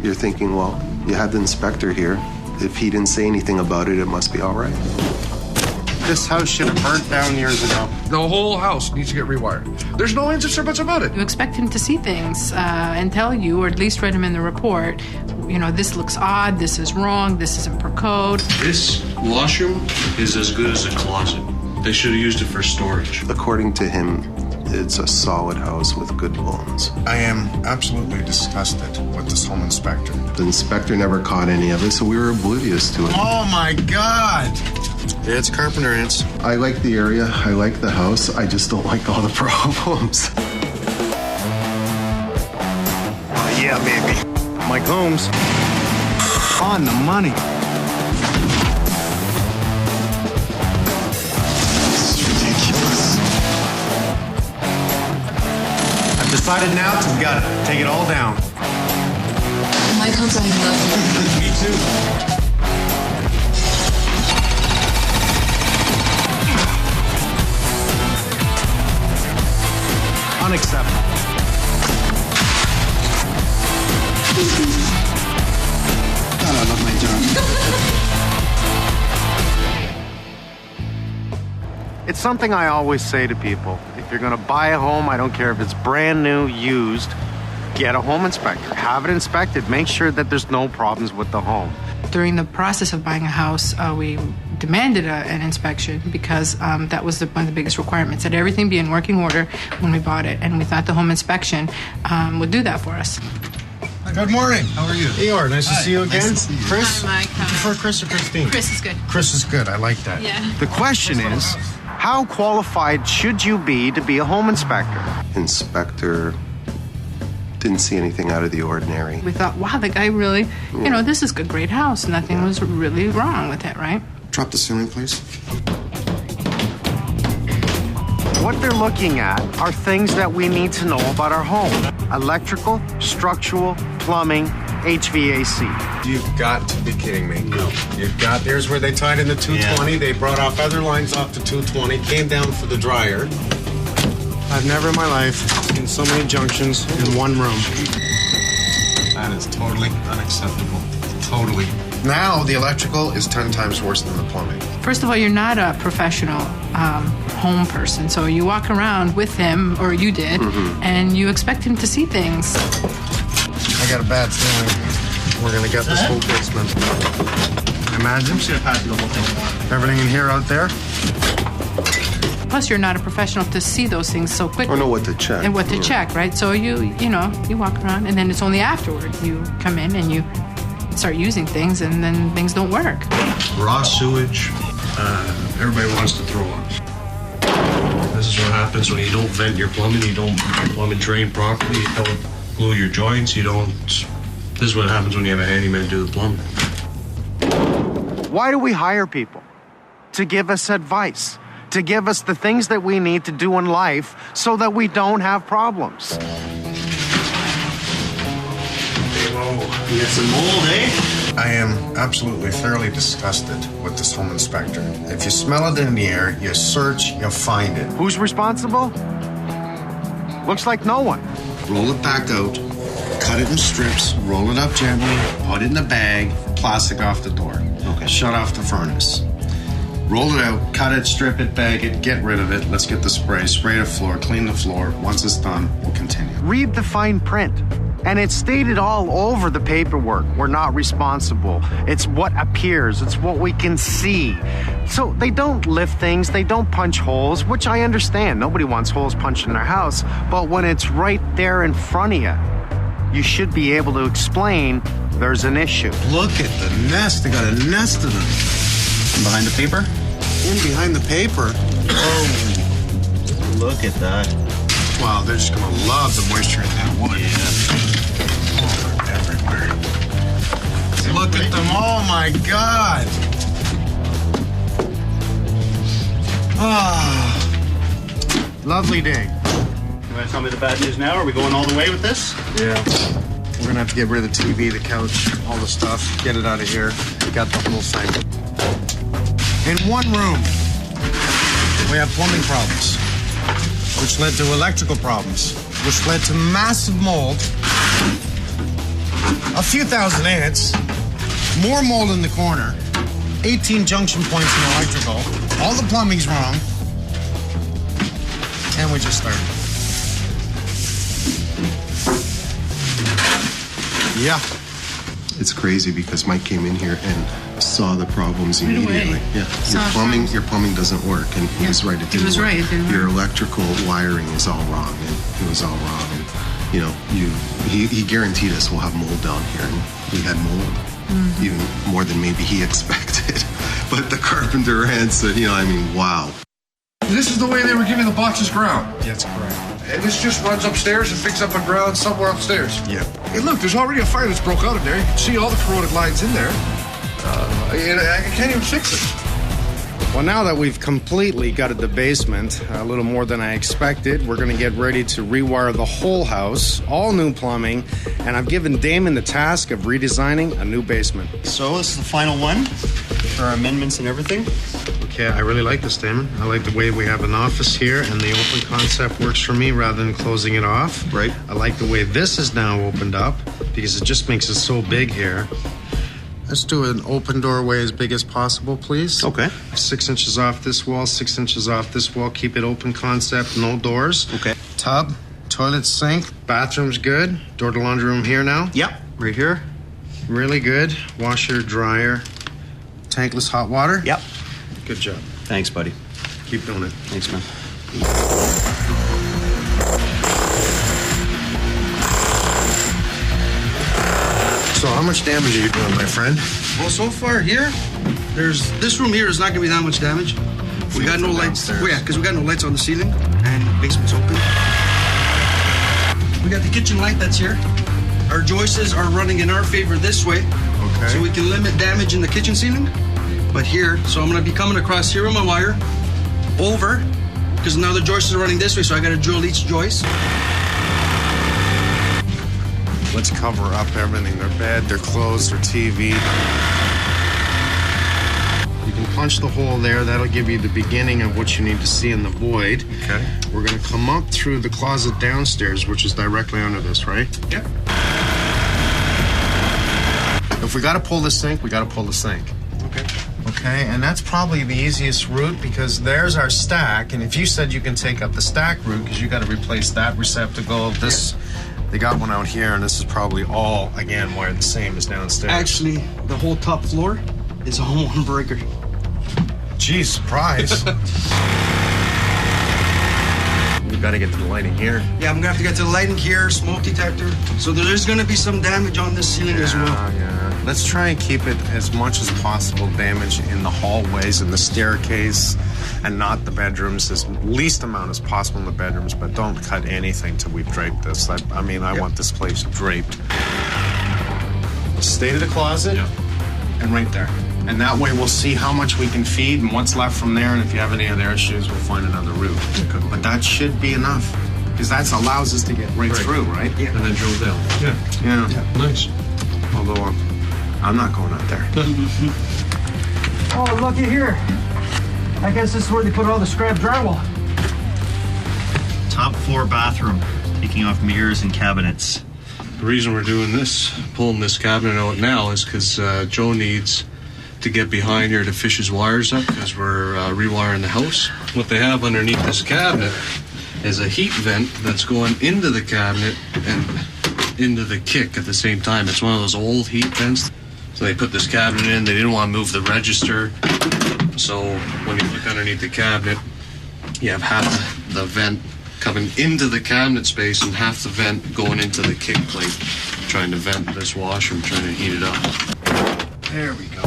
You're thinking, well, you had the inspector here. If he didn't say anything about it, it must be all right. This house should have burnt down years ago. The whole house needs to get rewired. There's no ands or buts about it. You expect him to see things and tell you, or at least write them in the report, you know, this looks odd, this is wrong, this isn't per code. This washroom is as good as a closet. They should have used it for storage. According to him, it's a solid house with good bones. I am absolutely disgusted with this home inspector. The inspector never caught any of it, so we were oblivious to it. Oh my God! Yeah, it's carpenter ants. I like the area, I like the house, I just don't like all the problems. Oh yeah, baby. Mike Holmes. On the money. This is ridiculous. I've decided now to gotta take it all down. Mike Holmes, I love you. Me too. Unacceptable. God, I love my job. It's something I always say to people. If you're going to buy a home, I don't care if it's brand new, used, get a home inspector. Have it inspected. Make sure that there's no problems with the home. During the process of buying a house, we demanded an inspection because that was one of the biggest requirements, that everything be in working order when we bought it, and we thought the home inspection would do that for us. Good morning. How are you? Eeyore, nice to see you again. Nice to see you. Chris? Hi, Mike. You prefer Chris or Christine? Chris is good. Chris is good. I like that. Yeah. The question is, how qualified should you be to be a home inspector? Inspector didn't see anything out of the ordinary. We thought, wow, the guy really, you know, this is a great house. Nothing was really wrong with it, right? Drop the ceiling, please. What they're looking at are things that we need to know about our home. Electrical, structural, plumbing, HVAC. You've got to be kidding me. No. There's where they tied in the 220. Yeah. They brought off other lines off the 220, came down for the dryer. I've never in my life seen so many junctions in one room. That is totally unacceptable. Totally. Now the electrical is 10 times worse than the plumbing. First of all, you're not a professional home person, so you walk around with him, or you did, and you expect him to see things. I got a bad feeling we're gonna get this whole basement. Imagine. Everything in here out there. Plus, you're not a professional to see those things so quickly. Or know what to check. And what to check, right? So you walk around, and then it's only afterward you come in and you start using things, and then things don't work. Raw sewage, everybody wants to throw up. This is what happens when you don't vent your plumbing, you don't plumb and drain properly, you don't glue your joints, you don't... This is what happens when you have a handyman do the plumbing. Why do we hire people? To give us advice, to give us the things that we need to do in life so that we don't have problems. You got some mold, eh? I am absolutely thoroughly disgusted with this home inspector. If you smell it in the air, you search, you find it. Who's responsible? Looks like no one. Roll it back out, cut it in strips, roll it up gently, put it in a bag, plastic off the door. Okay. Shut off the furnace. Roll it out, cut it, strip it, bag it, get rid of it. Let's get the spray the floor, clean the floor. Once it's done, we'll continue. Read the fine print. And it's stated all over the paperwork. We're not responsible. It's what appears. It's what we can see. So they don't lift things. They don't punch holes, which I understand. Nobody wants holes punched in their house. But when it's right there in front of you, you should be able to explain there's an issue. Look at the nest. They got a nest of them. Behind the paper? In behind the paper. Oh, look at that. Wow, they're just gonna love the moisture in that wood. Yeah. Oh, they're everywhere. Look at them. Oh my God. Ah, lovely day. You want to tell me the bad news now? Are we going all the way with this? Yeah. We're gonna have to get rid of the TV, the couch, all the stuff. Get it out of here. We got the whole thing. In one room, we have plumbing problems, which led to electrical problems, which led to massive mold, a few thousand ants, more mold in the corner, 18 junction points in electrical, all the plumbing's wrong, and we just started. Yeah. It's crazy because Mike came in here and saw the problems immediately. Yeah, your plumbing doesn't work, and he was right. It didn't work. Right. It didn't your work. electrical wiring is all wrong, and it was all wrong. And he guaranteed us we'll have mold down here, and we had mold, even more than maybe he expected. But the carpenter ran said, wow. This is the way they were giving the boxes ground. That's correct. And this just runs upstairs and picks up a ground somewhere upstairs. Yeah. Hey, look, there's already a fire that's broke out in there. You can see all the corroded lines in there. And I can't even fix it. Well, now that we've completely gutted the basement, a little more than I expected, we're going to get ready to rewire the whole house, all new plumbing, and I've given Damon the task of redesigning a new basement. So this is the final one for our amendments and everything. Okay, I really like this, Damon. I like the way we have an office here, and the open concept works for me rather than closing it off. Right. I like the way this is now opened up because it just makes it so big here. Let's do an open doorway as big as possible, please. Okay. 6 inches off this wall, 6 inches off this wall. Keep it open concept, no doors. Okay. Tub, toilet, sink. Bathroom's good. Door to laundry room here now. Yep, right here. Really good. Washer, dryer. Tankless hot water. Yep. Good job. Thanks, buddy. Keep doing it. Thanks, man. So how much damage are you doing, my friend? Well, so far here, this room here is not gonna be that much damage. We got no lights. Downstairs. Oh, yeah, because we got no lights on the ceiling and the basement's open. We got the kitchen light that's here. Our joists are running in our favor this way, Okay. so we can limit damage in the kitchen ceiling. But here, so I'm gonna be coming across here on my wire, over, because now the joists are running this way, so I gotta drill each joist. Let's cover up everything, their bed, their clothes, their TV. You can punch the hole there. That'll give you the beginning of what you need to see in the void. Okay. We're going to come up through the closet downstairs, which is directly under this, right? Yep. If we got to pull the sink, we got to pull the sink. Okay. Okay, and that's probably the easiest route because there's our stack. And if you said you can take up the stack route because you got to replace that receptacle, this, they got one out here, and this is probably all, again, wired the same as downstairs. Actually, the whole top floor is a one breaker. Geez, surprise. We got to get to the lighting here. Yeah, I'm gonna have to get to the lighting here, smoke detector. So there's gonna be some damage on this ceiling as well. Yeah. Let's try and keep it as much as possible damage in the hallways and the staircase and not the bedrooms, as least amount as possible in the bedrooms, but don't cut anything till we've draped this. I want this place draped. Stay to the closet and right there. And that way we'll see how much we can feed and what's left from there, and if you have any other issues, we'll find another route. Okay. But that should be enough, because that allows us to get right through, right? Yeah. And then drill down. Yeah. Nice. Although I'm not going out there. Oh, looky here. I guess this is where they put all the scrap drywall. Top floor bathroom, taking off mirrors and cabinets. The reason we're doing this, pulling this cabinet out now, is because Joe needs to get behind here to fish his wires up because we're rewiring the house. What they have underneath this cabinet is a heat vent that's going into the cabinet and into the kick at the same time. It's one of those old heat vents. So they put this cabinet in. They didn't want to move the register. So when you look underneath the cabinet, you have half the vent coming into the cabinet space and half the vent going into the kick plate, trying to vent this washer and trying to heat it up. There we go.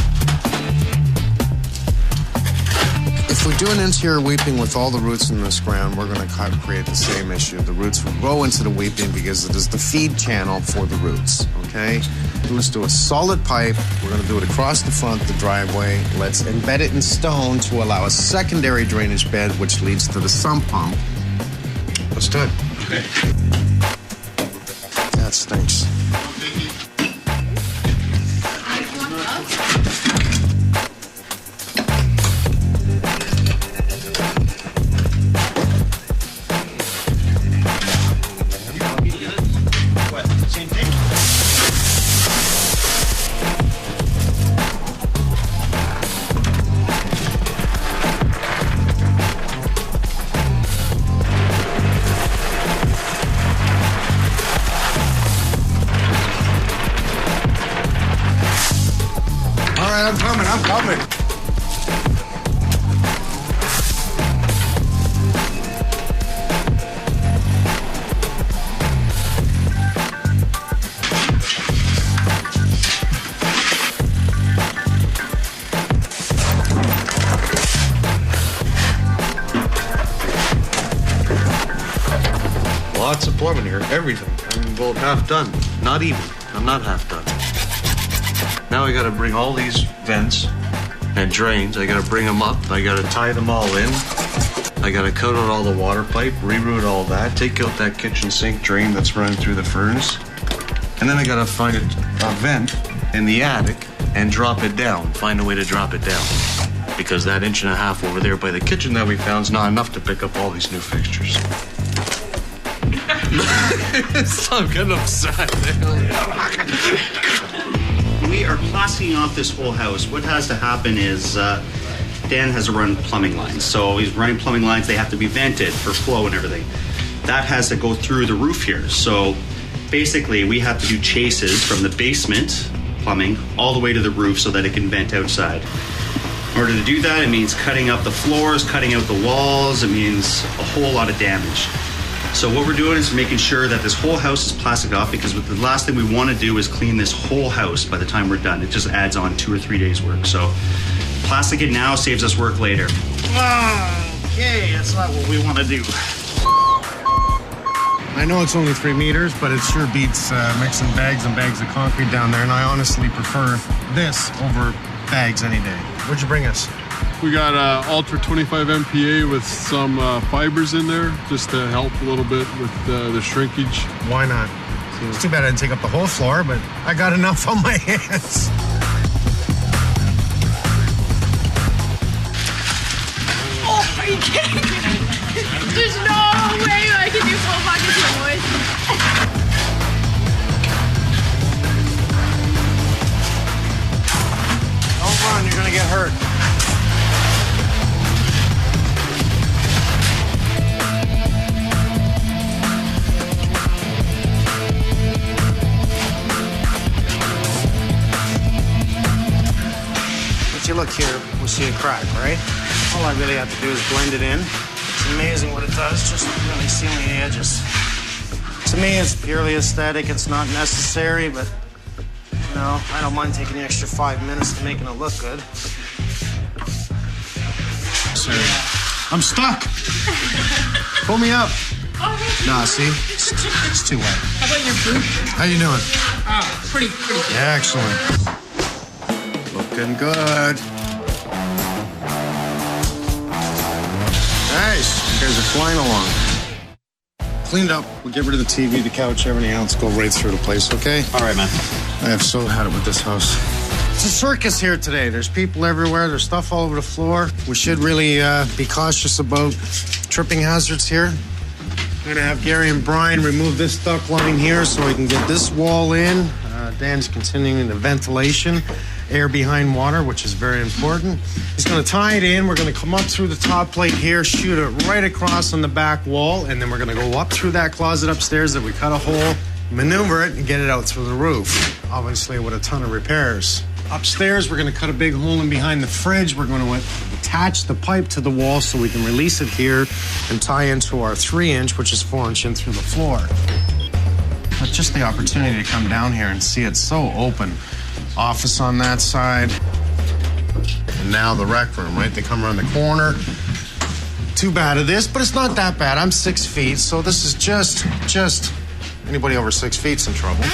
If we do an interior weeping with all the roots in this ground, we're going to create the same issue. The roots will go into the weeping because it is the feed channel for the roots, okay? Let's do a solid pipe. We're going to do it across the front, the driveway. Let's embed it in stone to allow a secondary drainage bed, which leads to the sump pump. Let's do it. Okay. That stinks. right, I'm coming. Lots of plumbing here, everything. I'm about half done. Not even. I'm not half done. Now I gotta bring all these vents and drains. I gotta bring them up. I gotta tie them all in. I gotta cut out all the water pipe, reroute all that, take out that kitchen sink drain that's running through the furnace. And then I gotta find a vent in the attic and drop it down. Find a way to drop it down. Because that 1.5 inch over there by the kitchen that we found is not enough to pick up all these new fixtures. I'm getting upset. We are plastering off this whole house. What has to happen is Dan has to run plumbing lines. So he's running plumbing lines. They have to be vented for flow and everything. That has to go through the roof here. So basically we have to do chases from the basement plumbing all the way to the roof so that it can vent outside. In order to do that, it means cutting up the floors, cutting out the walls. It means a whole lot of damage. So what we're doing is making sure that this whole house is plastic off, because the last thing we want to do is clean this whole house by the time we're done. It just adds on 2 or 3 days work. So plastic it now saves us work later. Okay, that's not what we want to do. I know it's only 3 meters, but it sure beats mixing bags and bags of concrete down there, and I honestly prefer this over bags any day. What'd you bring us? We got Ultra 25 MPA with some fibers in there just to help a little bit with the shrinkage. Why not? It's too bad I didn't take up the whole floor, but I got enough on my hands. Oh, are you kidding me? There's no way I can do full buckets here, boys. Don't run, you're gonna get hurt. If you look here, we'll see a crack, right? All I really have to do is blend it in. It's amazing what it does, just really sealing the edges. To me, it's purely aesthetic. It's not necessary, but you know, I don't mind taking the extra 5 minutes to making it look good. Sorry. I'm stuck. Pull me up. Nah, see? It's too wet. How about your boot? How you doing? Oh, pretty good. Excellent. Looking good. Nice. You guys are flying along. Cleaned up. We'll get rid of the TV, the couch, everything else. Go right through the place, okay? All right, man. I have so had it with this house. It's a circus here today. There's people everywhere. There's stuff all over the floor. We should really be cautious about tripping hazards here. I'm going to have Gary and Brian remove this duct line here so we can get this wall in. Dan's continuing the ventilation. Air behind water, which is very important. He's going to tie it in. We're going to come up through the top plate here, shoot it right across on the back wall, and then we're going to go up through that closet upstairs that we cut a hole, maneuver it, and get it out through the roof. Obviously with a ton of repairs. Upstairs, we're going to cut a big hole in behind the fridge. We're going to attach the pipe to the wall so we can release it here and tie into our 3-inch, which is 4-inch in through the floor. But just the opportunity to come down here and see it so open. Office on that side. And now the rec room, right? They come around the corner. Too bad of this, but it's not that bad. I'm 6 feet, so this is just anybody over 6 feet's in trouble.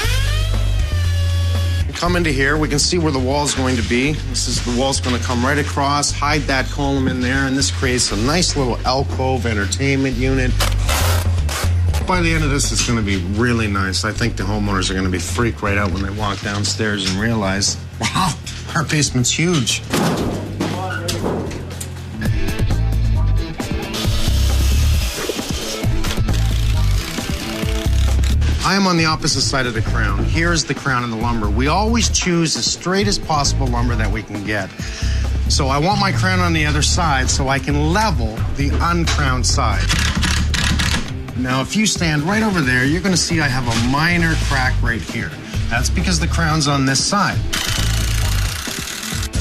We come into here, we can see where the wall's going to be. The wall's going to come right across, hide that column in there, and this creates a nice little alcove entertainment unit. By the end of this, it's going to be really nice. I think the homeowners are going to be freaked right out when they walk downstairs and realize, wow, our basement's huge. I am on the opposite side of the crown. Here's the crown of the lumber. We always choose the straightest possible lumber that we can get. So I want my crown on the other side so I can level the uncrowned side. Now, if you stand right over there, you're going to see I have a minor crack right here. That's because the crown's on this side.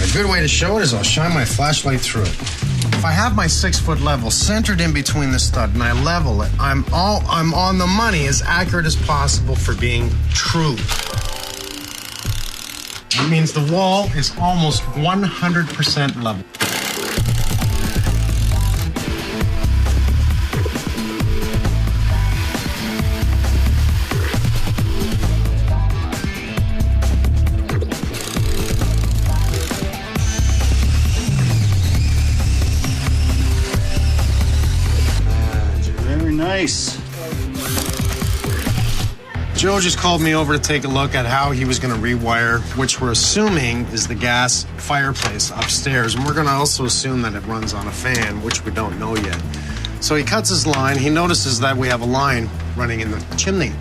A good way to show it is I'll shine my flashlight through it. If I have my 6-foot level centered in between the stud and I level it, I'm on the money, as accurate as possible for being true. That means the wall is almost 100% level. Very nice. Joe just called me over to take a look at how he was going to rewire, which we're assuming is the gas fireplace upstairs. And we're going to also assume that it runs on a fan, which we don't know yet. So he cuts his line. He notices that we have a line running in the chimney.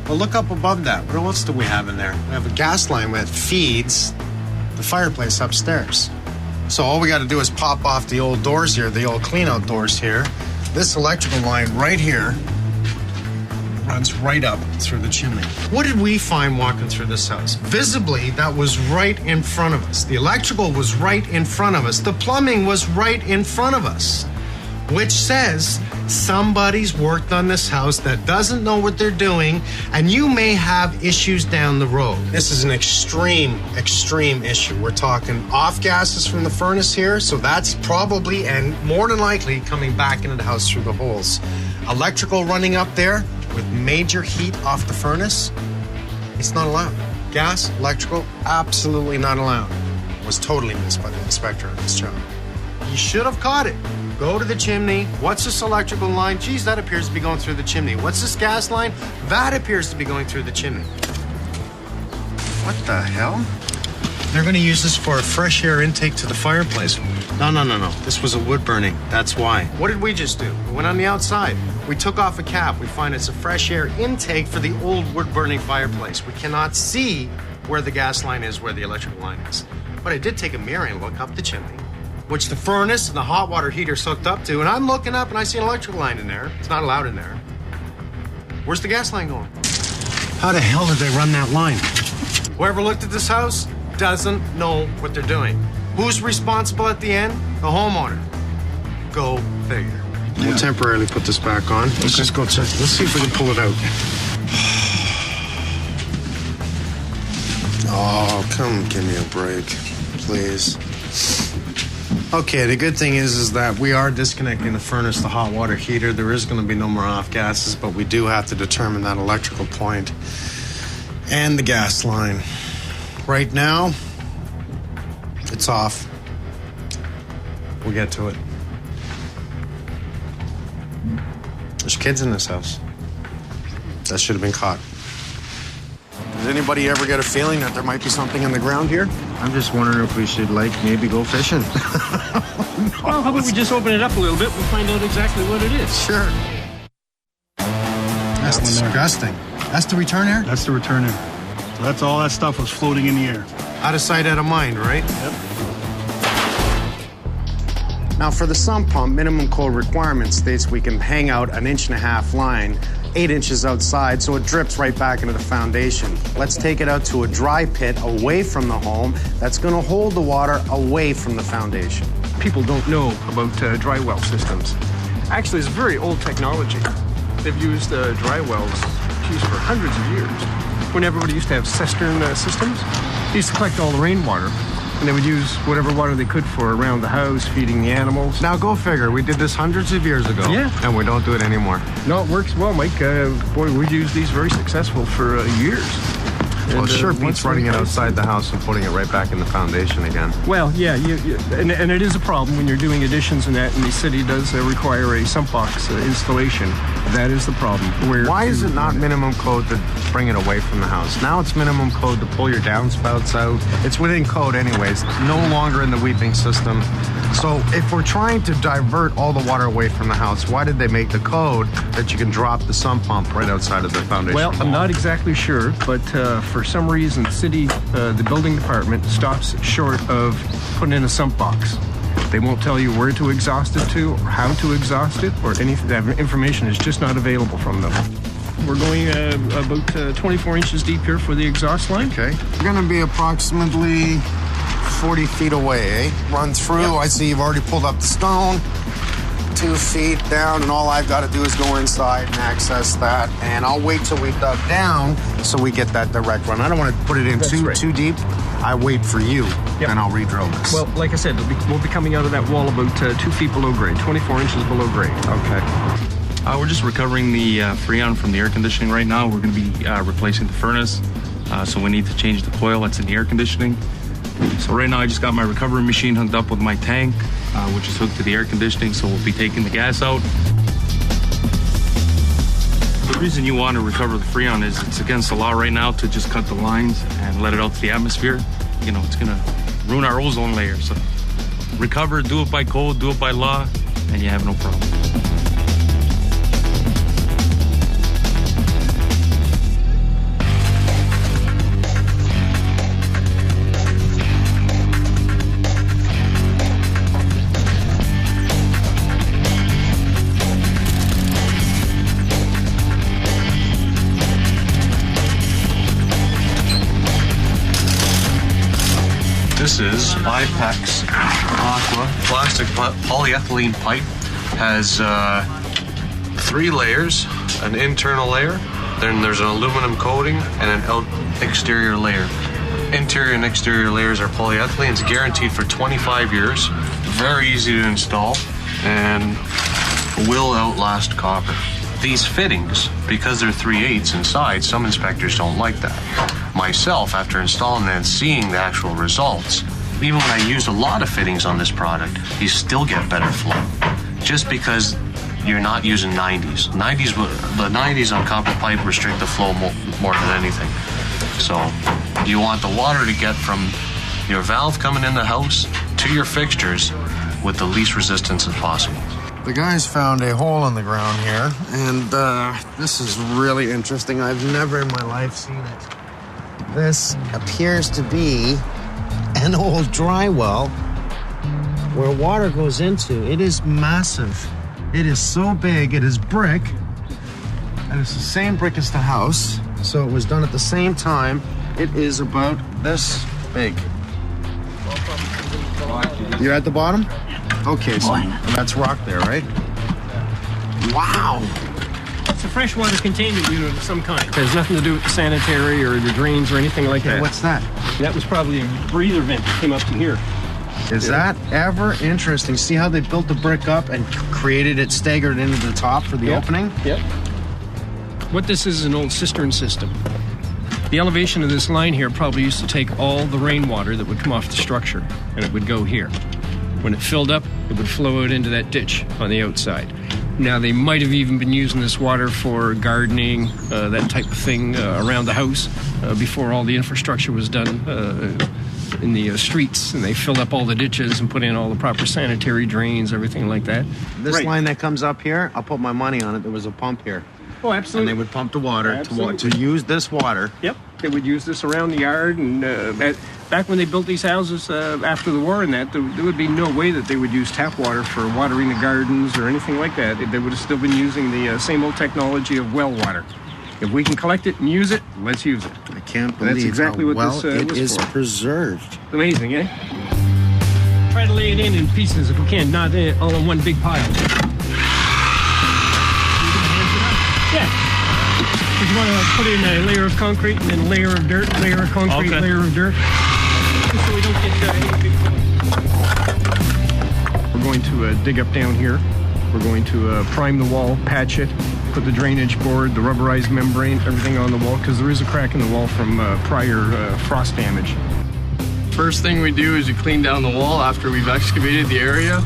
Well, look up above that. What else do we have in there? We have a gas line that feeds the fireplace upstairs. So all we got to do is pop off the old doors here, the old clean-out doors here. This electrical line right here runs right up through the chimney. What did we find walking through this house? Visibly, that was right in front of us. The electrical was right in front of us. The plumbing was right in front of us, which says somebody's worked on this house that doesn't know what they're doing, and you may have issues down the road. This is an extreme issue. We're talking off gases from the furnace here, so that's probably and more than likely coming back into the house through the holes. Electrical running up there with major heat off the furnace, it's not allowed. Gas, electrical, absolutely not allowed. Was totally missed by the inspector on this job. You should have caught it. Go to the chimney. What's this electrical line? Geez, that appears to be going through the chimney. What's this gas line? That appears to be going through the chimney. What the hell? They're going to use this for a fresh air intake to the fireplace. No. This was a wood burning. That's why. What did we just do? We went on the outside. We took off a cap. We find it's a fresh air intake for the old wood burning fireplace. We cannot see where the gas line is, where the electrical line is. But I did take a mirror and look up the chimney, which the furnace and the hot water heater's hooked up to, and I'm looking up and I see an electrical line in there. It's not allowed in there. Where's the gas line going? How the hell did they run that line? Whoever looked at this house doesn't know what they're doing. Who's responsible at the end? The homeowner. Go figure. We'll temporarily put this back on. Let's just go check. Let's see if we can pull it out. Oh, come give me a break, please. Okay, the good thing is that we are disconnecting the furnace, the hot water heater. There is going to be no more off gases, but we do have to determine that electrical point and the gas line. Right now, it's off. We'll get to it. There's kids in this house. That should have been caught. Does anybody ever get a feeling that there might be something in the ground here? I'm just wondering if we should, maybe go fishing. Well, how about we just open it up a little bit and find out exactly what it is? Sure. That's disgusting. That's the return air? That's the return air. So that's all that stuff was floating in the air. Out of sight, out of mind, right? Yep. Now, for the sump pump, minimum code requirement states we can hang out 1.5 inch line 8 inches outside, so it drips right back into the foundation. Let's take it out to a dry pit away from the home that's going to hold the water away from the foundation. People don't know about dry well systems. Actually, it's very old technology. They've used dry wells for hundreds of years. When everybody used to have cistern systems, they used to collect all the rainwater, and they would use whatever water they could for around the house, feeding the animals. Now, go figure. We did this hundreds of years ago. Yeah. And we don't do it anymore. No, it works well, Mike. Boy, we've used these very successful for years. Well, it sure beats running it outside the house and putting it right back in the foundation again. Well, yeah, and it is a problem when you're doing additions and that, and the city does require a sump box installation. That is the problem. Why is it not minimum code to bring it away from the house? Now it's minimum code to pull your downspouts out. It's within code anyways, no longer in the weeping system. So if we're trying to divert all the water away from the house, why did they make the code that you can drop the sump pump right outside of the foundation? Well, I'm not exactly sure, but for some reason, the building department stops short of putting in a sump box. They won't tell you where to exhaust it to, or how to exhaust it, or anything. That information is just not available from them. We're going about 24 inches deep here for the exhaust line. Okay. We're going to be approximately 40 feet away, eh? Run through. I see you've already pulled up the stone. 2 feet down, and all I've got to do is go inside and access that. And I'll wait till we dug down so we get that direct run. I don't want to put it in too deep. I wait for you, and I'll re-drill this. Well, like I said, we'll be coming out of that wall about 2 feet below grade, 24 inches below grade. Okay. We're just recovering the Freon from the air conditioning right now. We're going to be replacing the furnace, so we need to change the coil that's in the air conditioning. So right now I just got my recovery machine hooked up with my tank, which is hooked to the air conditioning, so we'll be taking the gas out. The reason you want to recover the Freon is it's against the law right now to just cut the lines and let it out to the atmosphere. You know, it's going to ruin our ozone layer. So recover, do it by code, do it by law, and you have no problem. This is Bipex Aqua plastic polyethylene pipe. Has 3 layers, an internal layer, then there's an aluminum coating and an exterior layer. Interior and exterior layers are polyethylene. It's guaranteed for 25 years. Very easy to install and will outlast copper. These fittings, because they're 3/8 inside, some inspectors don't like that. Myself, after installing and seeing the actual results, even when I used a lot of fittings on this product, you still get better flow. Just because you're not using 90s. The 90s on copper pipe restrict the flow more than anything. So you want the water to get from your valve coming in the house to your fixtures with the least resistance as possible. The guys found a hole in the ground here, and this is really interesting. I've never in my life seen it. This appears to be an old dry well where water goes into. It is massive. It is so big. It is brick, and it's the same brick as the house, so it was done at the same time. It is about this big. You're at the bottom? Okay, so that's rock there, right? Wow. It's a freshwater containment unit of some kind. It has nothing to do with the sanitary or the drains or anything like that. What's that? That was probably a breather vent that came up to here. Is that ever interesting? See how they built the brick up and created it, staggered into the top for the opening? Yep. What this is an old cistern system. The elevation of this line here probably used to take all the rainwater that would come off the structure, and it would go here. When it filled up, it would flow out into that ditch on the outside. Now, they might have even been using this water for gardening, that type of thing around the house before all the infrastructure was done in the streets, and they filled up all the ditches and put in all the proper sanitary drains, everything like that. This line that comes up here, I'll put my money on it. There was a pump here. Oh, absolutely. And they would pump the water to use this water. Yep. They would use this around the yard, and back when they built these houses after the war and that, there would be no way that they would use tap water for watering the gardens or anything like that. They would have still been using the same old technology of well water. If we can collect it and use it, let's use it. I can't believe that's exactly how what well this it was is for. Preserved. Amazing, eh? Try to lay it in pieces if we can, not all in one big pile. Yeah. You want to put in a layer of concrete and then a layer of dirt, layer of concrete, layer of dirt, just so we don't get any big flow. We're going to dig up down here. We're going to prime the wall, patch it, put the drainage board, the rubberized membrane, everything on the wall, because there is a crack in the wall from prior frost damage. First thing we do is we clean down the wall after we've excavated the area.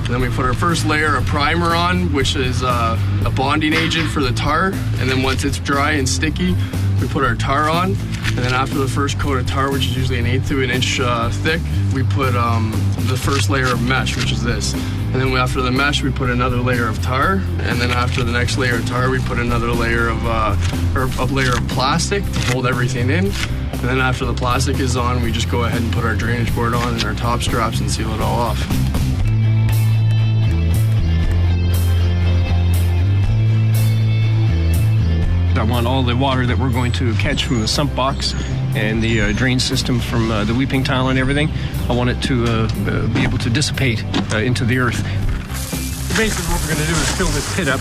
Then we put our first layer of primer on, which is a bonding agent for the tar. And then once it's dry and sticky, we put our tar on. And then after the first coat of tar, which is usually 1/8 to an inch thick, we put the first layer of mesh, which is this. And then after the mesh, we put another layer of tar. And then after the next layer of tar, we put another layer of plastic to hold everything in. And then after the plastic is on, we just go ahead and put our drainage board on and our top straps and seal it all off. I want all the water that we're going to catch from the sump box and the drain system from the weeping tile and everything. I want it to be able to dissipate into the earth. Basically what we're going to do is fill this pit up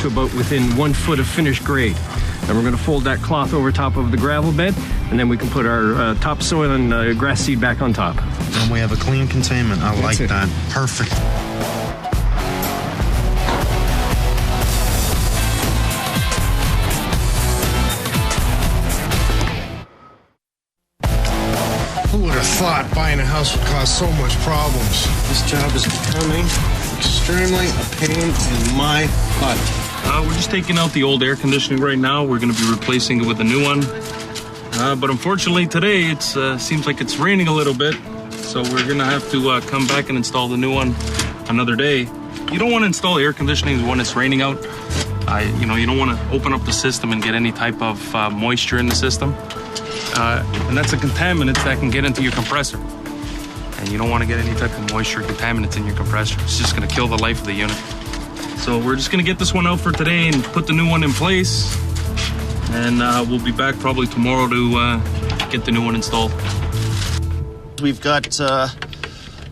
to about within 1 foot of finished grade. And we're going to fold that cloth over top of the gravel bed, and then we can put our topsoil and grass seed back on top. And we have a clean containment. I like that. Perfect. Who would have thought buying a house would cause so much problems? This job is becoming extremely a pain in my butt. We're just taking out the old air conditioning right now. We're going to be replacing it with a new one. But unfortunately today it seems like it's raining a little bit. So we're going to have to come back and install the new one another day. You don't want to install air conditioning when it's raining out. You don't want to open up the system and get any type of moisture in the system. And that's a contaminant that can get into your compressor. And you don't want to get any type of moisture contaminants in your compressor. It's just going to kill the life of the unit. So we're just going to get this one out for today and put the new one in place. And we'll be back probably tomorrow to get the new one installed. We've got the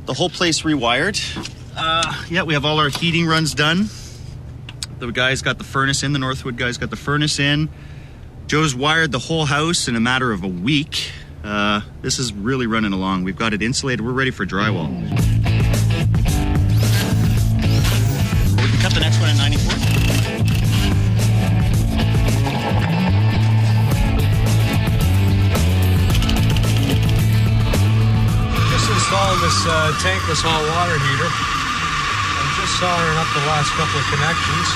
whole place rewired. Yeah, we have all our heating runs done. The guys got the furnace in, the Northwood guys got the furnace in. Joe's wired the whole house in a matter of a week. This is really running along. We've got it insulated. We're ready for drywall. We can cut the next one in 94. Just installing this tankless hot water heater. I'm just soldering up the last couple of connections.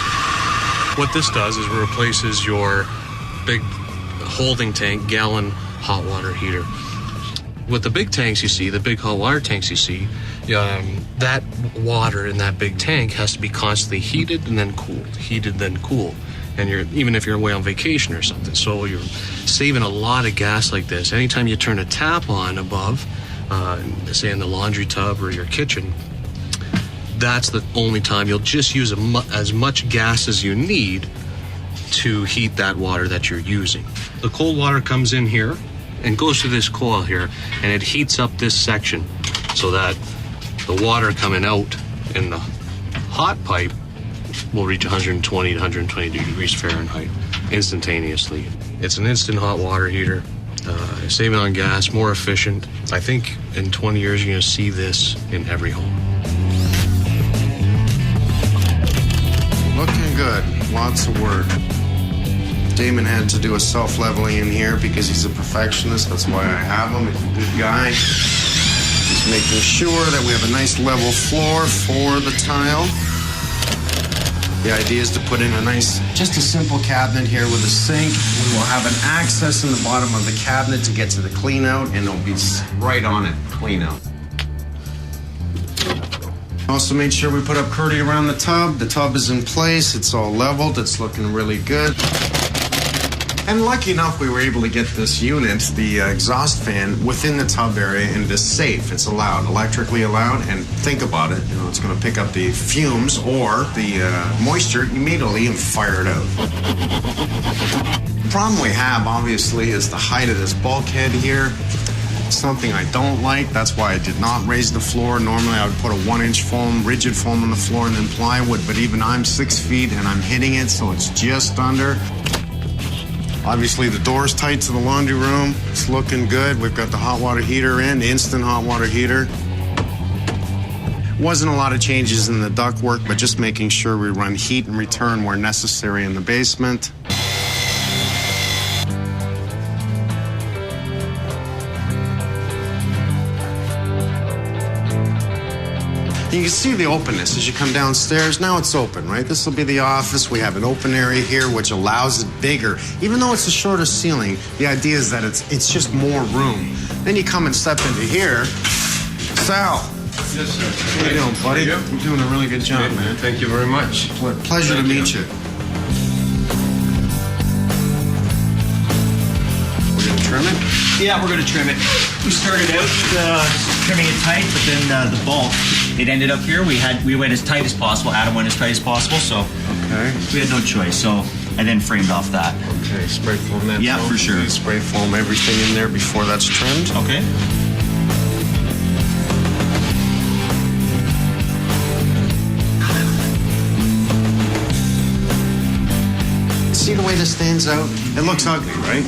What this does is replaces your big holding tank gallon hot water heater. With the big tanks you see, the big hot water tanks you see, that water in that big tank has to be constantly heated and then cooled, and even if you're away on vacation or something. So you're saving a lot of gas like this. Anytime you turn a tap on above, say in the laundry tub or your kitchen, that's the only time you'll just use as much gas as you need to heat that water that you're using. The cold water comes in here and goes through this coil here, and it heats up this section so that the water coming out in the hot pipe will reach 120 to 122 degrees Fahrenheit instantaneously. It's an instant hot water heater, saving on gas, more efficient. I think in 20 years you're going to see this in every home. Looking good. Lots of work. Damon had to do a self-leveling in here because he's a perfectionist. That's why I have him. He's a good guy. He's making sure that we have a nice level floor for the tile. The idea is to put in just a simple cabinet here with a sink. We will have an access in the bottom of the cabinet to get to the clean out, and it'll be right on it, clean out. Also made sure we put up curtain around the tub. The tub is in place. It's all leveled. It's looking really good. And lucky enough, we were able to get this unit, the exhaust fan, within the tub area, and it is safe. It's allowed, electrically allowed, and think about it, it's going to pick up the fumes or the moisture immediately and fire it out. The problem we have, obviously, is the height of this bulkhead here. Something I don't like. That's why I did not raise the floor. Normally I would put a 1-inch foam, rigid foam on the floor and then plywood, but even I'm 6 feet and I'm hitting it, so it's just under. Obviously the door's tight to the laundry room. It's looking good. We've got the hot water heater in, instant hot water heater. Wasn't a lot of changes in the ductwork, but just making sure we run heat and return where necessary in the basement. You can see the openness as you come downstairs. Now it's open, right? This will be the office. We have an open area here, which allows it bigger. Even though it's a shorter ceiling, the idea is that it's just more room. Then you come and step into here. Sal. Yes, sir. How you doing, buddy? You're doing a really good job, man. Thank you very much. Pleasure to meet you. We're going to trim it? Yeah, we're going to trim it. We started out trimming it tight, but then the bulk, it ended up here. We went as tight as possible. Adam went as tight as possible, so Okay. We had no choice, so I then framed off that. Okay, spray foam that. Yeah, for sure. Spray foam everything in there before that's trimmed. Okay. See the way this stands out? It looks ugly, right?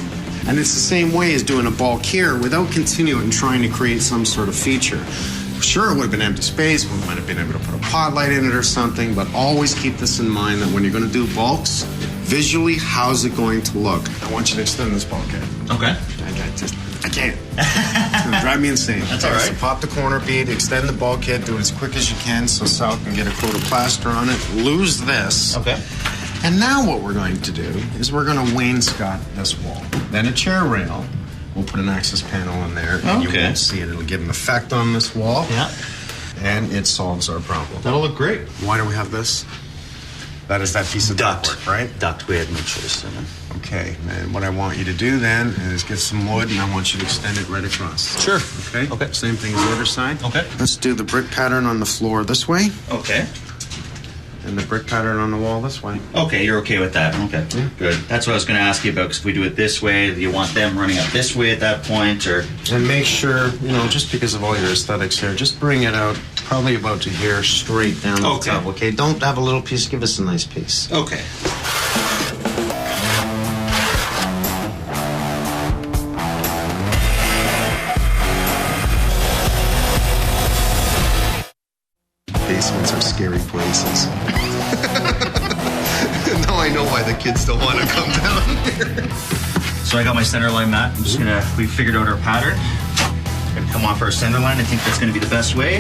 And it's the same way as doing a bulk here without continuing trying to create some sort of feature. Sure, it would have been empty space. We might have been able to put a pot light in it or something, but always keep this in mind that when you're going to do bulks, visually, how's it going to look? I want you to extend this bulkhead. Okay. I can't. It's going to drive me insane. That's all right. So pop the corner bead, extend the bulkhead, do it as quick as you can so Sal can get a coat of plaster on it. Lose this. Okay. And now what we're going to do is we're going to wainscot this wall. Then a chair rail. We'll put an access panel in there. And you won't see it. It'll give an effect on this wall. Yeah. And it solves our problem. That'll look great. Why do we have this? That is that piece of ductwork, right? Duct. We had no choice. Okay. And what I want you to do then is get some wood, and I want you to extend it right across. Sure. Okay? Okay. Same thing as the other side. Okay. Let's do the brick pattern on the floor this way. Okay. And the brick pattern on the wall this way. Okay, you're okay with that. Okay, good. That's what I was going to ask you about, because if we do it this way, do you want them running up this way at that point, or? And make sure, just because of all your aesthetics here, just bring it out probably about to here, straight down the top, okay? Don't have a little piece, give us a nice piece. Okay. Basements are scary places. Now I know why the kids don't want to come down here. So I got my center line mat. I'm just gonna, we figured out our pattern. Gonna come off our center line. I think that's gonna be the best way.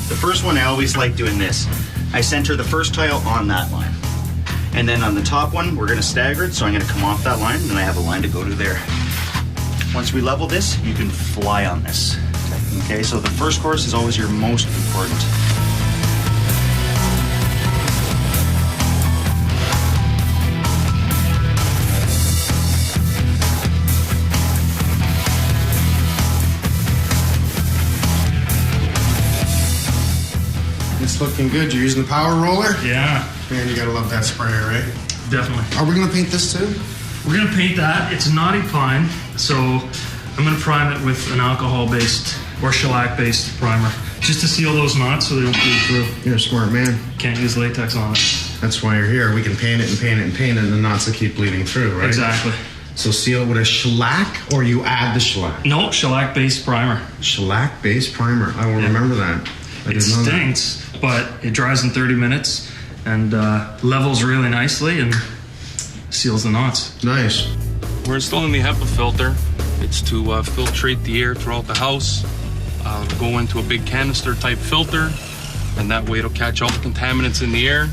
The first one, I always like doing this. I center the first tile on that line. And then on the top one, we're gonna stagger it. So I'm gonna come off that line, and then I have a line to go to there. Once we level this, you can fly on this. Okay, so the first course is always your most important. It's looking good. You're using the power roller? Yeah. Man, you gotta love that sprayer, right? Definitely. Are we gonna paint this too? We're gonna paint that. It's knotty pine, so I'm gonna prime it with an alcohol-based or shellac-based primer, just to seal those knots so they don't bleed through. You're a smart man. Can't use latex on it. That's why you're here. We can paint it and paint it and paint it, and the knots will keep bleeding through, right? Exactly. So seal it with a shellac, or you add the shellac? No, shellac-based primer. Shellac-based primer. I will remember that. It stinks, but it dries in 30 minutes and levels really nicely and seals the knots. Nice. We're installing the HEPA filter. It's to filtrate the air throughout the house. Go into a big canister type filter, and that way it'll catch all the contaminants in the air.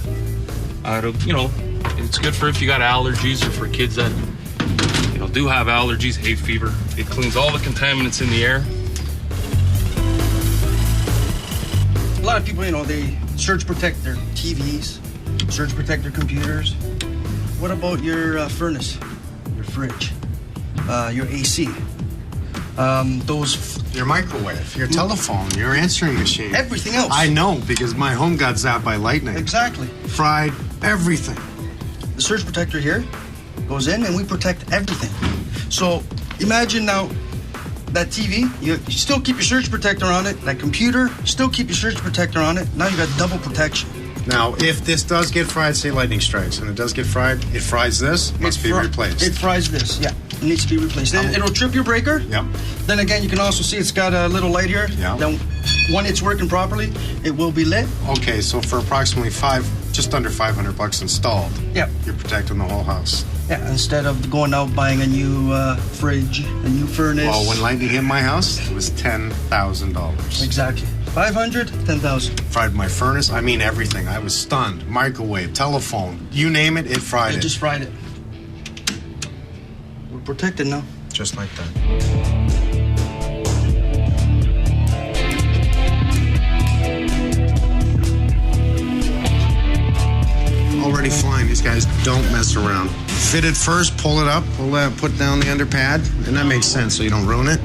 It's good for if you got allergies or for kids that do have allergies, hay fever. It cleans all the contaminants in the air. A lot of people, they surge protect their TVs, surge protect their computers. What about your furnace, your fridge, your AC? Your microwave, your telephone, your answering machine. Everything else. I know, because my home got zapped by lightning. Exactly. Fried everything. The surge protector here goes in and we protect everything. So imagine now that TV, you still keep your surge protector on it. That computer, still keep your surge protector on it. Now you got double protection. Now, if this does get fried, say lightning strikes, and it does get fried, it fries this, must be replaced. It fries this, yeah. It needs to be replaced. It'll trip your breaker. Yep. Then again, you can also see it's got a little light here. Yeah. Then when it's working properly, it will be lit. Okay, so for approximately just under $500 installed, yep, you're protecting the whole house. Yeah, instead of going out buying a new fridge, a new furnace. Well, when lightning hit my house, it was $10,000. Exactly. 500, 10,000. Fried my furnace. I mean everything. I was stunned. Microwave, telephone, you name it, it fried it. It just fried it. We're protected now. Just like that. Already flying. These guys don't mess around. Fit it first, pull it up, put down the under pad, and that makes sense so you don't ruin it.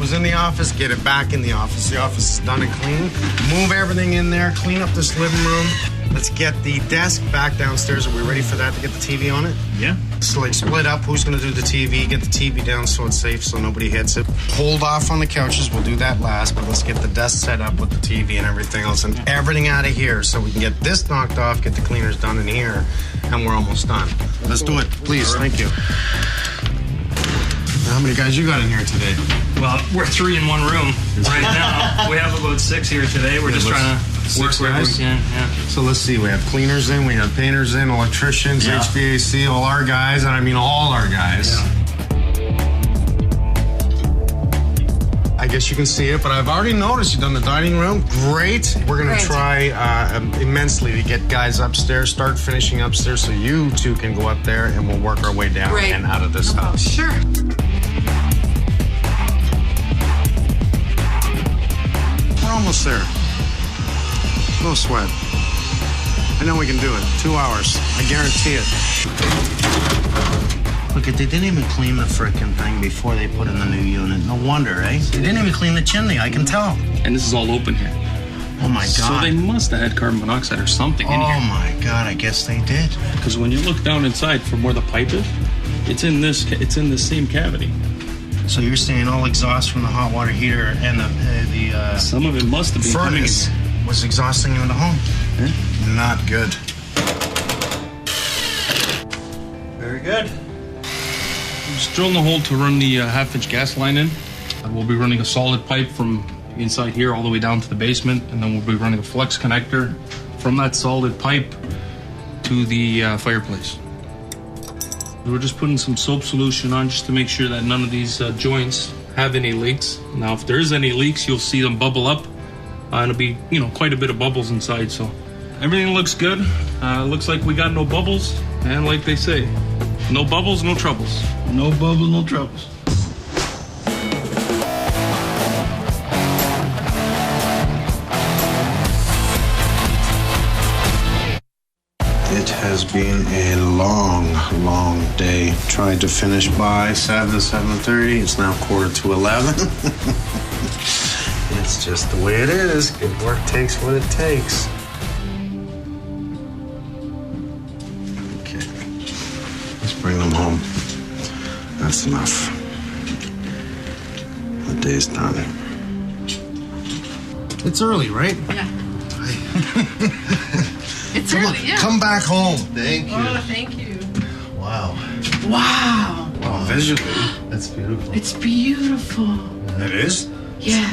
was in the office, get it back in the office. The office is done and clean. Move everything in there, clean up this living room. Let's get the desk back downstairs. Are we ready for that to get the TV on it? Yeah. So like split up, who's gonna do the TV? Get the TV down so it's safe so nobody hits it. Hold off on the couches, we'll do that last, but let's get the desk set up with the TV and everything else and everything out of here so we can get this knocked off, get the cleaners done in here, and we're almost done. Let's do it, please, thank you. How many guys you got in here today? Well, we're 3 in one room right now. We have about 6 here today. We're just trying to work wherever we can. Yeah. So let's see. We have cleaners in, we have painters in, electricians, HVAC, all our guys, and I mean all our guys. Yeah. I guess you can see it, but I've already noticed you've done the dining room. Great. We're going to try immensely to get guys upstairs, start finishing upstairs so you two can go up there and we'll work our way down and out of this house. Sure. We're almost there. No sweat. I know we can do it. 2 hours. I guarantee it. Look, they didn't even clean the frickin' thing before they put in the new unit. No wonder, eh? They didn't even clean the chimney, I can tell. And this is all open here. Oh my God. So they must have had carbon monoxide or something in here. Oh my God, I guess they did. Because when you look down inside from where the pipe is, it's in the same cavity. So you're saying all exhaust from the hot water heater and the some of it must have been furnace was exhausting into the home. Yeah. Not good. Very good. Just drilling the hole to run the half-inch gas line in. We'll be running a solid pipe from inside here all the way down to the basement, and then we'll be running a flex connector from that solid pipe to the fireplace. We're just putting some soap solution on just to make sure that none of these joints have any leaks. Now, if there is any leaks, you'll see them bubble up. It'll be, quite a bit of bubbles inside, so everything looks good. Looks like we got no bubbles, and like they say, no bubbles, no troubles. No bubbles, no troubles. It has been a long, long day. Tried to finish by 7:30. It's now 11:45. It's just the way it is. Good work takes what it takes. Okay. Let's bring them home. That's enough. The day's done. It's early, right? Yeah. It's early, yeah. Come back home. Thank you. Oh, thank you. Wow. Wow. Oh, visually. That's beautiful. It's beautiful. It is? Yes.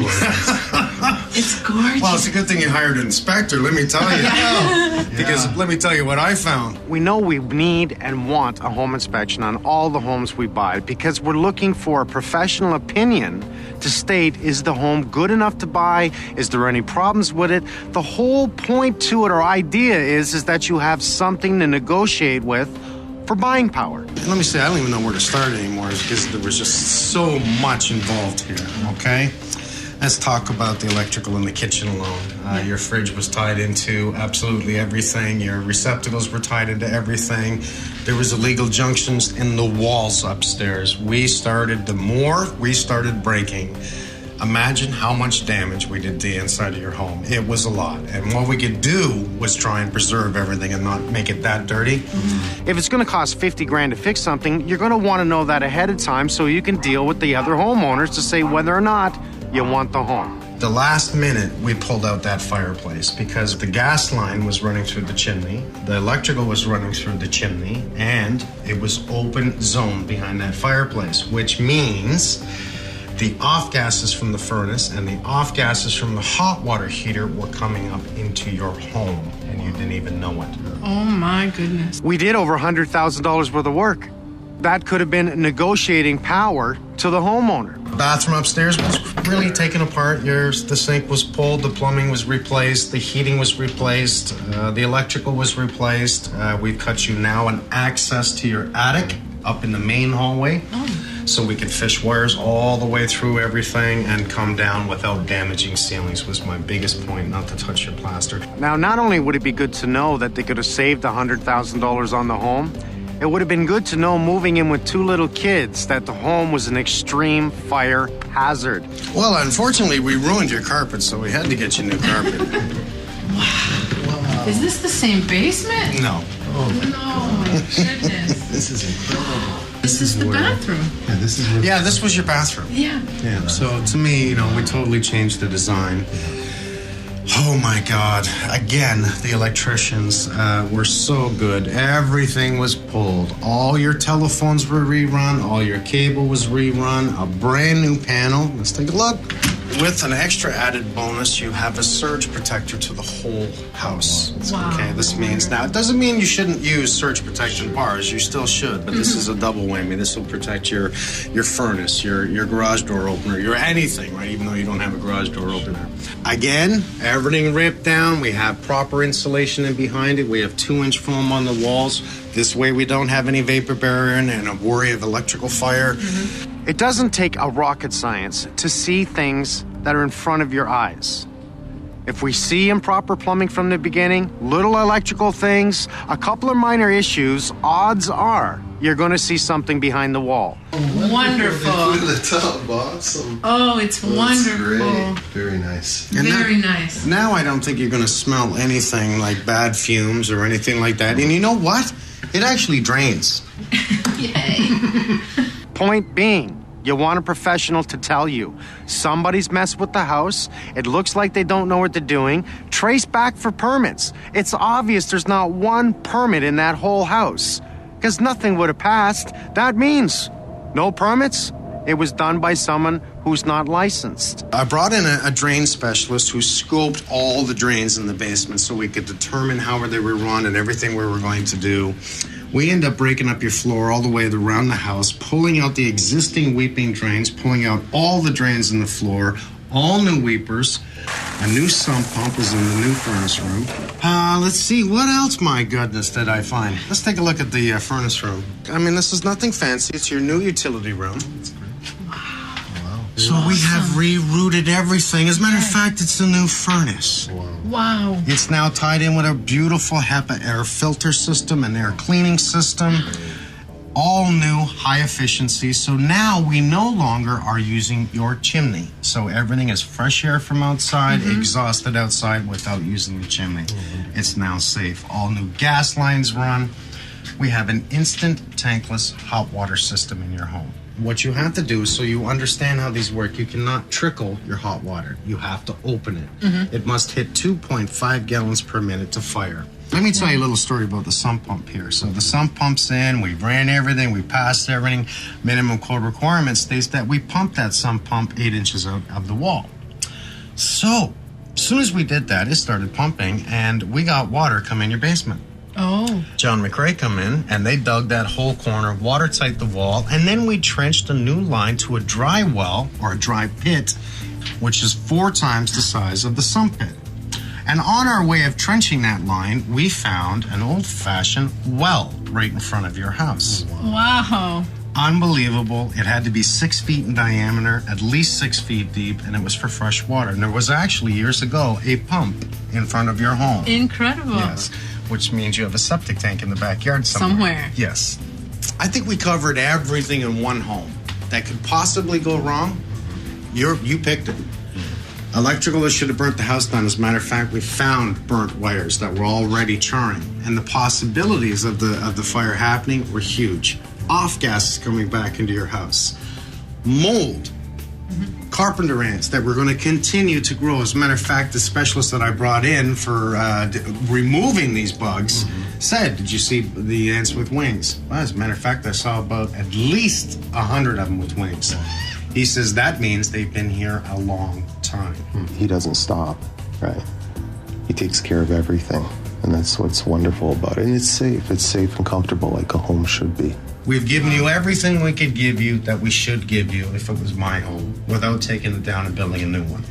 It's gorgeous. Well, it's a good thing you hired an inspector, let me tell you. Because let me tell you what I found. We know we need and want a home inspection on all the homes we buy because we're looking for a professional opinion to state, is the home good enough to buy? Is there any problems with it? The whole point to it or idea is that you have something to negotiate with for buying power. And let me say, I don't even know where to start anymore because there was just so much involved here, okay? Let's talk about the electrical in the kitchen alone. Your fridge was tied into absolutely everything. Your receptacles were tied into everything. There was illegal junctions in the walls upstairs. The more we started breaking, imagine how much damage we did to the inside of your home. It was a lot. And what we could do was try and preserve everything and not make it that dirty. Mm-hmm. If it's going to cost $50,000 to fix something, you're going to want to know that ahead of time so you can deal with the other homeowners to say whether or not you want the home. The last minute, we pulled out that fireplace because the gas line was running through the chimney, the electrical was running through the chimney, and it was open zone behind that fireplace, which means the off gases from the furnace and the off gases from the hot water heater were coming up into your home, and you didn't even know it. Oh my goodness. We did over $100,000 worth of work. That could have been negotiating power to the homeowner. The bathroom upstairs was really taken apart. The sink was pulled, the plumbing was replaced, the heating was replaced, the electrical was replaced. We've cut you now an access to your attic up in the main hallway. So we could fish wires all the way through everything and come down without damaging ceilings was my biggest point, not to touch your plaster. Now, not only would it be good to know that they could have saved $100,000 on the home, It would have been good to know moving in with 2 little kids that the home was an extreme fire hazard. Well, unfortunately, we ruined your carpet, so we had to get you new carpet. Is this the same basement? No. Oh, no, my goodness. This is incredible. This is the bathroom. Yeah, this is. Yeah, this was your bathroom. Yeah. Yeah. So to me, we totally changed the design. Oh my God! Again, the electricians were so good. Everything was pulled. All your telephones were rerun. All your cable was rerun. A brand new panel. Let's take a look. With an extra added bonus, you have a surge protector to the whole house. Wow. Okay, this means now it doesn't mean you shouldn't use surge protection bars. You still should, but this is a double whammy. This will protect your furnace, your garage door opener, your anything, right? Even though you don't have a garage door opener. Again, everything ripped down. We have proper insulation in behind it. We have 2-inch foam on the walls. This way, we don't have any vapor barrier and a worry of electrical fire. It doesn't take a rocket science to see things that are in front of your eyes. If we see improper plumbing from the beginning, little electrical things, a couple of minor issues, odds are you're going to see something behind the wall. Wonderful. The top, awesome. Oh, it's wonderful. Great. Very nice. Very nice. Now I don't think you're going to smell anything like bad fumes or anything like that. And you know what? It actually drains. Yay. Point being, you want a professional to tell you somebody's messed with the house. It looks like they don't know what they're doing. Trace back for permits. It's obvious there's not one permit in that whole house because nothing would have passed. That means no permits. It was done by someone who's not licensed. I brought in a drain specialist who scoped all the drains in the basement so we could determine how they were run and everything we were going to do. We end up breaking up your floor all the way around the house, pulling out the existing weeping drains, pulling out all the drains in the floor, all new weepers. A new sump pump was in the new furnace room. Let's see, what else, my goodness, did I find? Let's take a look at the furnace room. I mean, this is nothing fancy. It's your new utility room. So we have rerouted everything. As a matter of fact, it's a new furnace. Wow. It's now tied in with a beautiful HEPA air filter system and air cleaning system. All new, high efficiency. So now we no longer are using your chimney. So everything is fresh air from outside, exhausted outside without using the chimney. It's now safe. All new gas lines run. We have an instant tankless hot water system in your home. What you have to do, so you understand how these work, you cannot trickle your hot water. You have to open it. It must hit 2.5 gallons per minute to fire. Let me tell you a little story about the sump pump here. So the sump pump's in, we ran everything, we passed everything. Minimum code requirement states that we pump that sump pump 8 inches out of the wall. So, as soon as we did that, it started pumping, and we got water come in your basement. Oh. John McRae come in, and they dug that whole corner, watertight the wall, and then we trenched a new line to a dry well, or a dry pit, which is 4 times the size of the sump pit. And on our way of trenching that line, we found an old-fashioned well right in front of your house. Wow. Unbelievable. It had to be 6 feet in diameter, at least 6 feet deep, and it was for fresh water. And there was actually, years ago, a pump in front of your home. Incredible. Yes. Which means you have a septic tank in the backyard somewhere. Yes. I think we covered everything in one home that could possibly go wrong. You picked it. Electrical that should have burnt the house down. As a matter of fact, we found burnt wires that were already charring, and the possibilities of the fire happening were huge. Off gases coming back into your house, mold, carpenter ants that were going to continue to grow. As a matter of fact, the specialist that I brought in for removing these bugs said, "Did you see the ants with wings?" Well, as a matter of fact, I saw about at least 100 of them with wings. He says that means they've been here a long time. He doesn't stop, right? He takes care of everything, and that's what's wonderful about it. And it's safe. It's safe and comfortable like a home should be. We've given you everything we could give you that we should give you if it was my home, without taking it down and building a new one.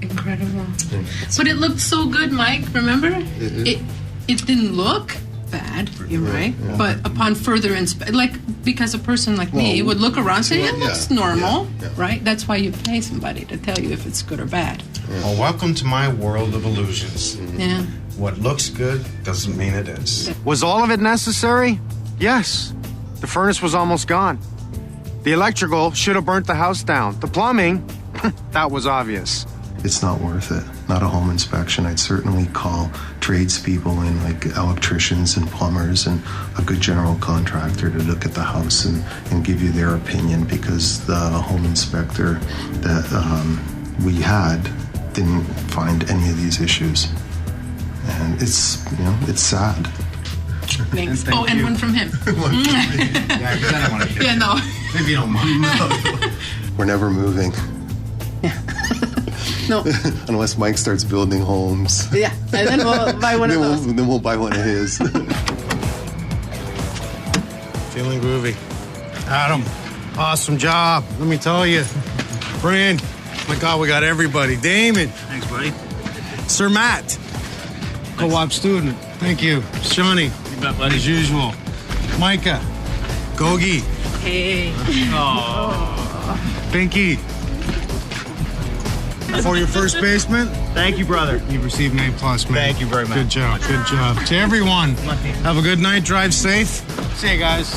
Incredible. But it looked so good, Mike, remember? It didn't look bad, you're right, but upon further inspection, because a person like me would look around and say, it looks normal, right? That's why you pay somebody to tell you if it's good or bad. Well, welcome to my world of illusions. Yeah. What looks good doesn't mean it is. Was all of it necessary? Yes, the furnace was almost gone. The electrical should have burnt the house down. The plumbing, that was obvious. It's not worth it. Not a home inspection. I'd certainly call tradespeople in, like electricians and plumbers and a good general contractor to look at the house and give you their opinion, because the home inspector that we had didn't find any of these issues. And it's, it's sad. Thanks. And one from him. Yeah, because I don't want to. Yeah, no. Maybe you don't mind. We're never moving. No. Unless Mike starts building homes. Yeah, and then we'll buy one of those. Then we'll buy one of his. Feeling groovy. Adam, awesome job. Let me tell you. Brand, my God, we got everybody. Damon. Thanks, buddy. Sir Matt, co-op student. Thank you. Shawnee, You bet, buddy. as usual. Micah, Gogi, Hey. Oh. Pinky. For your first baseman, Thank you, brother. you've received an A+, man. Thank you very much. Good job, good job. To everyone, have a good night, drive safe. See you guys.